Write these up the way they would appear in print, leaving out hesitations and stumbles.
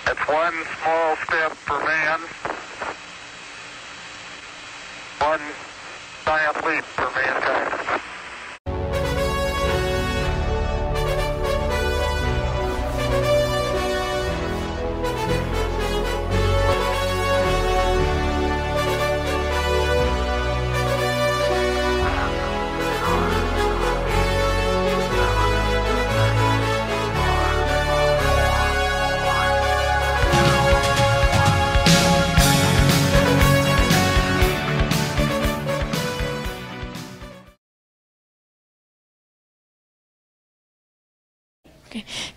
It's one small step for man, one giant leap for mankind.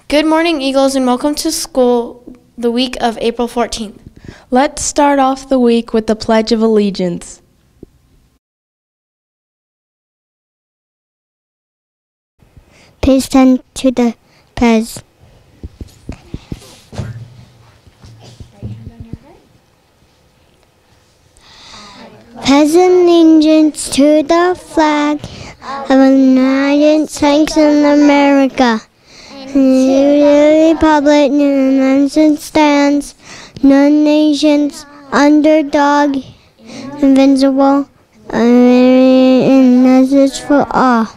Good morning, Eagles, and welcome to school the week of April 14th. Let's start off the week with the Pledge of Allegiance. Please stand to the pledge. Pledge allegiance to the flag of the United States of America. To the republic and nation stands, one nations, underdog, invincible, and message for all.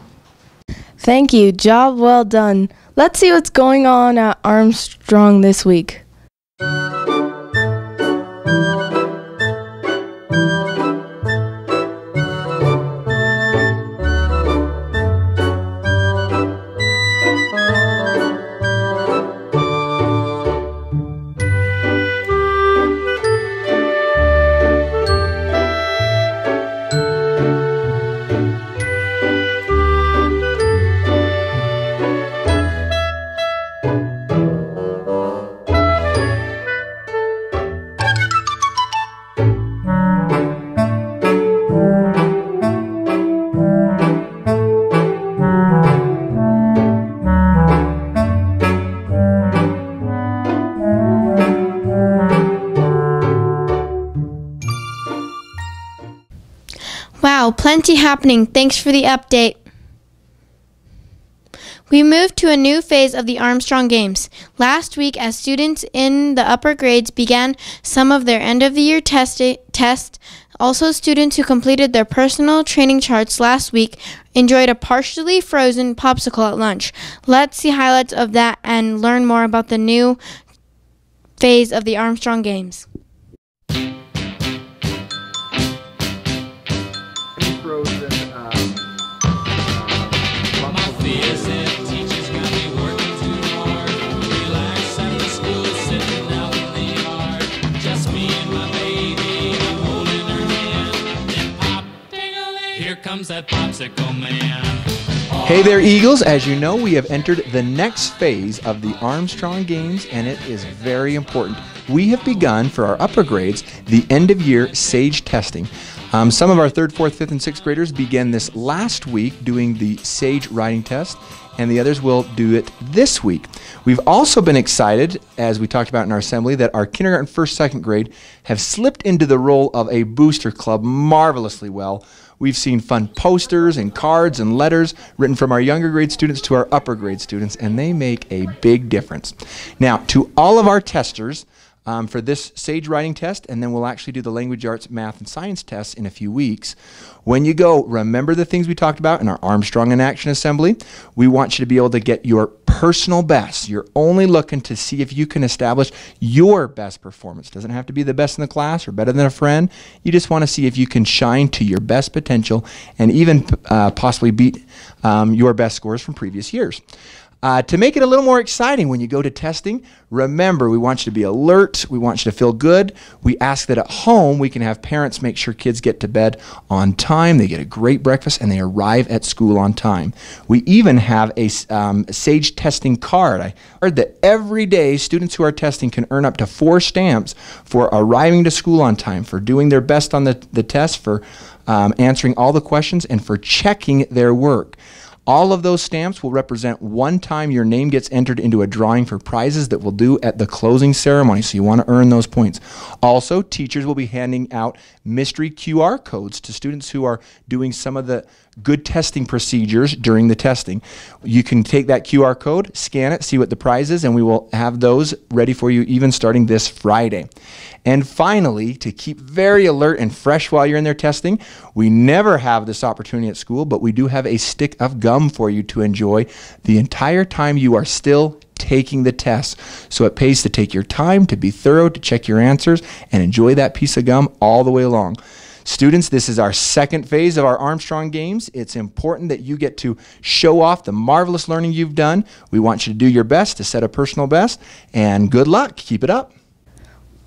Thank you. Job well done. Let's see what's going on at Armstrong this week. Wow, plenty happening. Thanks for the update. We moved to a new phase of the Armstrong Games. Last week, as students in the upper grades began some of their end-of-the-year test, also students who completed their personal training charts last week enjoyed a partially frozen popsicle at lunch. Let's see highlights of that and learn more about the new phase of the Armstrong Games. Comes that popsicle man. Hey there, Eagles. As you know, we have entered the next phase of the Armstrong Games, and it is very important. We have begun for our upper grades the end-of-year SAGE testing. Some of our 3rd, 4th, 5th, and 6th graders began this last week doing the SAGE writing test, and the others will do it this week. We've also been excited, as we talked about in our assembly, that our kindergarten, 1st, 2nd grade have slipped into the role of a booster club marvelously well. We've seen fun posters and cards and letters written from our younger grade students to our upper grade students, and they make a big difference. Now, to all of our testers, for this SAGE writing test, and then we'll actually do the language arts, math, and science tests in a few weeks. When you go, remember the things we talked about in our Armstrong in Action assembly. We want you to be able to get your personal best. You're only looking to see if you can establish your best performance. Doesn't have to be the best in the class or better than a friend. You just want to see if you can shine to your best potential and even possibly beat your best scores from previous years. To make it a little more exciting when you go to testing, remember, we want you to be alert. We want you to feel good. We ask that at home we can have parents make sure kids get to bed on time, they get a great breakfast, and they arrive at school on time. We even have a SAGE testing card. I heard that every day students who are testing can earn up to 4 stamps for arriving to school on time, for doing their best on the test, for answering all the questions, and for checking their work. All of those stamps will represent one time your name gets entered into a drawing for prizes that we'll do at the closing ceremony, so you want to earn those points. Also, teachers will be handing out mystery QR codes to students who are doing some of the good testing procedures during the testing. You can take that QR code, scan it, see what the prize is, and we will have those ready for you even starting this Friday. And finally, to keep very alert and fresh while you're in there testing, we never have this opportunity at school, but we do have a stick of gum for you to enjoy the entire time you are still taking the test. So it pays to take your time, to be thorough, to check your answers, and enjoy that piece of gum all the way along. Students, this is our second phase of our Armstrong Games. It's important that you get to show off the marvelous learning you've done. We want you to do your best to set a personal best, and good luck. Keep it up.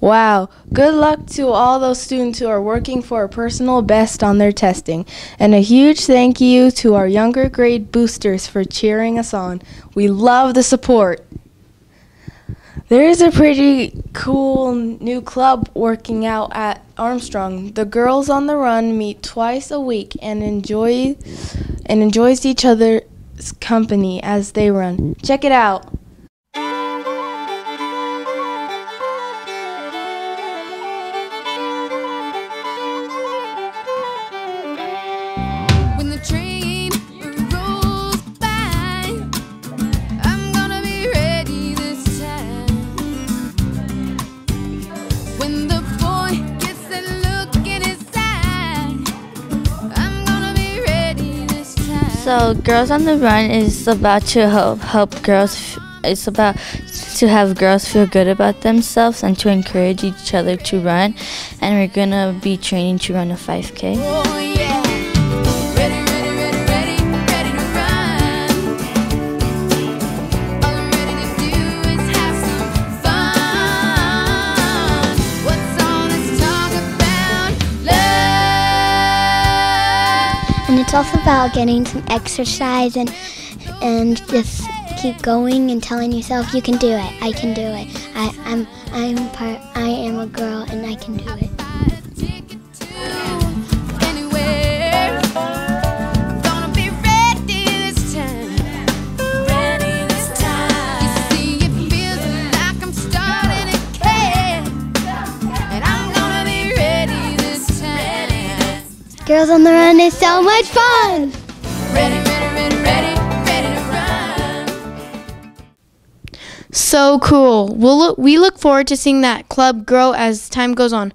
Wow, good luck to all those students who are working for a personal best on their testing. And a huge thank you to our younger grade boosters for cheering us on. We love the support. There is a pretty cool new club working out at Armstrong. The Girls on the Run meet twice a week and enjoys each other's company as they run. Check it out. So Girls on the Run is about to help girls. It's about to have girls feel good about themselves and to encourage each other to run. And we're going to be training to run a 5K. Oh, yeah. Ready to run. All I'm ready to do is have some fun. What's all this talk about? Love. And it's also about getting some exercise and just keep going and telling yourself you can do it. I can do it. I am a girl and I can do it. Girls on the Run is so much fun! Ready to run. So cool. We look forward to seeing that club grow as time goes on.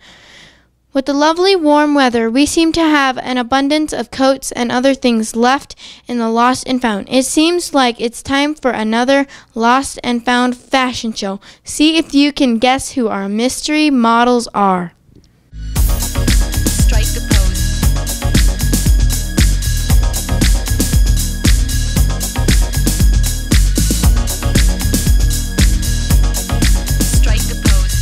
With the lovely warm weather, we seem to have an abundance of coats and other things left in the Lost and Found. It seems like it's time for another Lost and Found fashion show. See if you can guess who our mystery models are. Strike a pose. Strike a pose.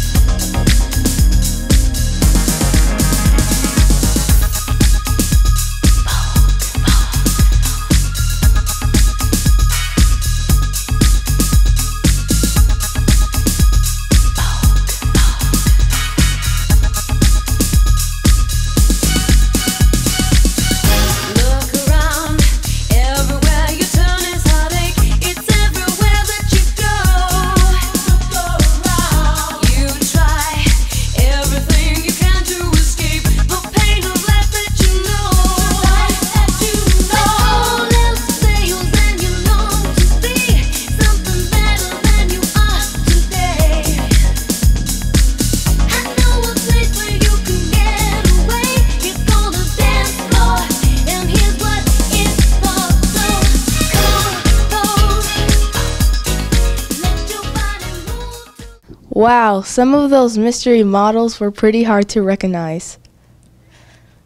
Look around, everywhere you turn is heartache. It's everywhere that you go. You try everything you can to escape the pain of life that you know. All else fails and you long to be something better than you are today. I know a place where you can get away. It's called a dance floor, and here's what it's for. So let your body move. Wow, some of those mystery models were pretty hard to recognize.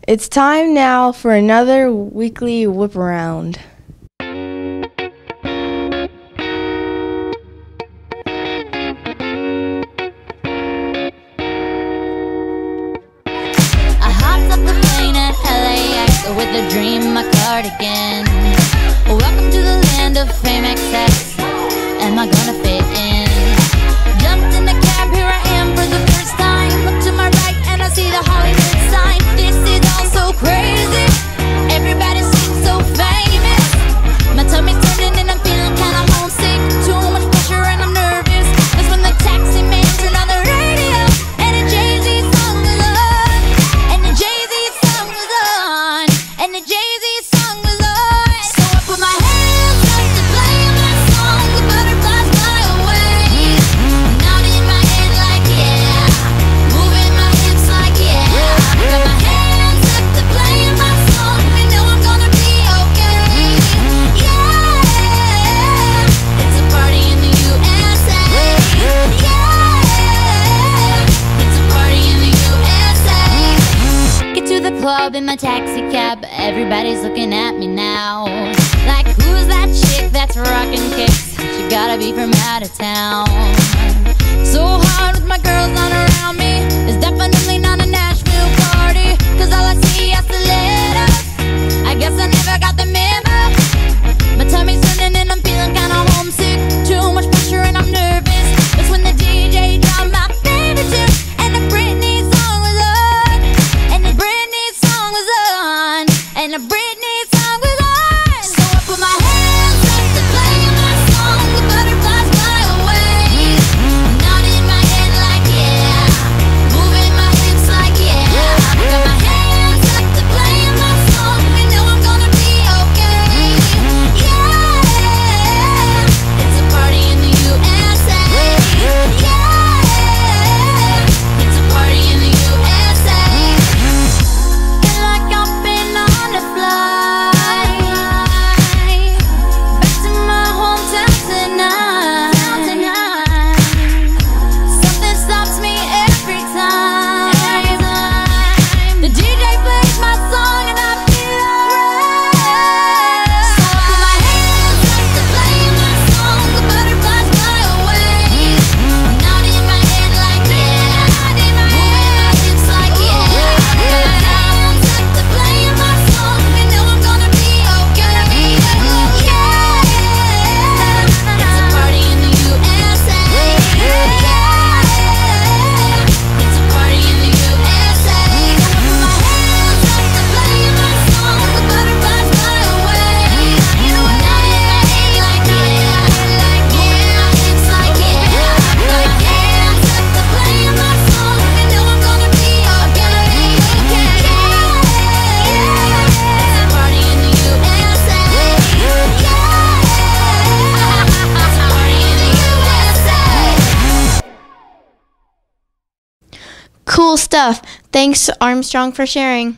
It's time now for another weekly whip around. I hopped up the plane at LAX with a dream in my cardigan. Welcome to the land of fame excess. Am I gonna fit in? Jumped in the cab, here I am for the first time. Look to my right and I see the Hollywood sign. This is all so crazy. Everybody seems so famous. My tummy's turning and I'm feeling kinda homesick. Too much pressure and I'm nervous. That's when the taxi man turned on the radio and the Jay-Z song was on. And the Jay-Z song was on. And the Jay-Z song was on. in my taxi cab, everybody's looking at me now. Like, who's that chick that's rocking kicks? She gotta be from out of town. So hard with my girls on around me. It's definitely not a Nashville party, 'cause all I see is the letters. I guess I never got the memo. My tummy's turning and I'm feeling kinda homesick. Too much pressure and I'm nervous. That's when the DJ dropped my favorite tune, and the Britney song was on. And the Britney song was on. And the Britney song was on. So I put my hands up to play my song. The butterflies fly away. Nodding my head like yeah. Moving my hips like yeah. Got my hands up to play my song. I know I'm gonna be okay. Yeah. It's a party in the USA. Yeah. It's a party in the USA. Feel like I've been on a flight back to my hometown tonight. Something stops me every time. The DJ plays my song and I feel alright. So I put my hands up to play my song. The butterflies fly away. Nodding my head like yeah. Moving my hips like yeah. Got my hands up to play my song. I know I'm gonna be okay. Yeah. It's a party in the USA. Yeah. It's a party in the USA. I put my hands up to play my song. The butterflies fly away. Nodding my head like yeah. Moving my hips like yeah. Got my hands up to play my song. I know I'm gonna be okay. It's a party in the USA. It's a party in the USA. Cool stuff. Thanks, Armstrong, for sharing.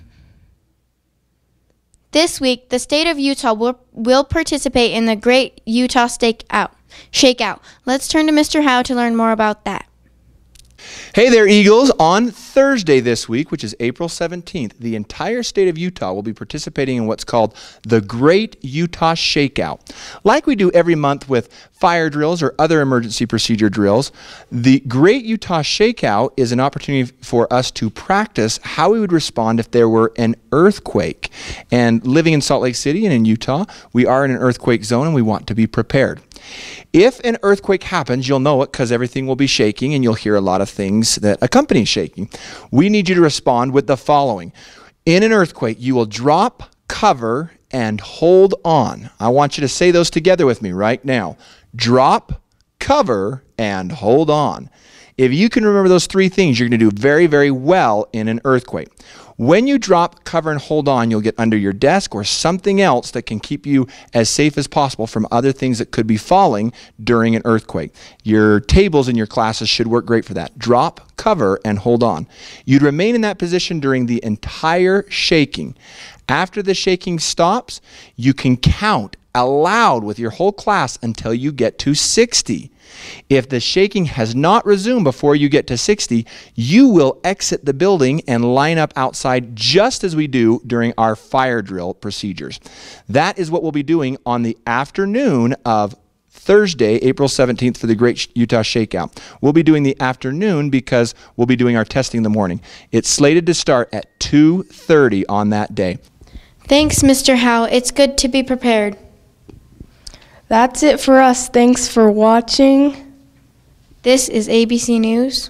This week, the state of Utah will participate in the Great Utah ShakeOut. Let's turn to Mr. Howe to learn more about that. Hey there, Eagles. On Thursday this week, which is April 17th, the entire state of Utah will be participating in what's called the Great Utah ShakeOut. Like we do every month with fire drills or other emergency procedure drills, the Great Utah ShakeOut is an opportunity for us to practice how we would respond if there were an earthquake. And living in Salt Lake City and in Utah, we are in an earthquake zone and we want to be prepared. If an earthquake happens, you'll know it because everything will be shaking and you'll hear a lot of things that accompany shaking. We need you to respond with the following. In an earthquake, you will drop, cover, and hold on. I want you to say those together with me right now. Drop, cover, and hold on. If you can remember those three things, you're going to do very, very well in an earthquake. When you drop, cover, and hold on, you'll get under your desk or something else that can keep you as safe as possible from other things that could be falling during an earthquake. Your tables in your classes should work great for that. Drop, cover, and hold on. You'd remain in that position during the entire shaking. After the shaking stops, you can count aloud with your whole class until you get to 60. If the shaking has not resumed before you get to 60, you will exit the building and line up outside just as we do during our fire drill procedures. That is what we'll be doing on the afternoon of Thursday, April 17th for the Great Utah ShakeOut. We'll be doing the afternoon because we'll be doing our testing in the morning. It's slated to start at 2:30 on that day. Thanks, Mr. Howe. It's good to be prepared. That's it for us. Thanks for watching. This is ABC News.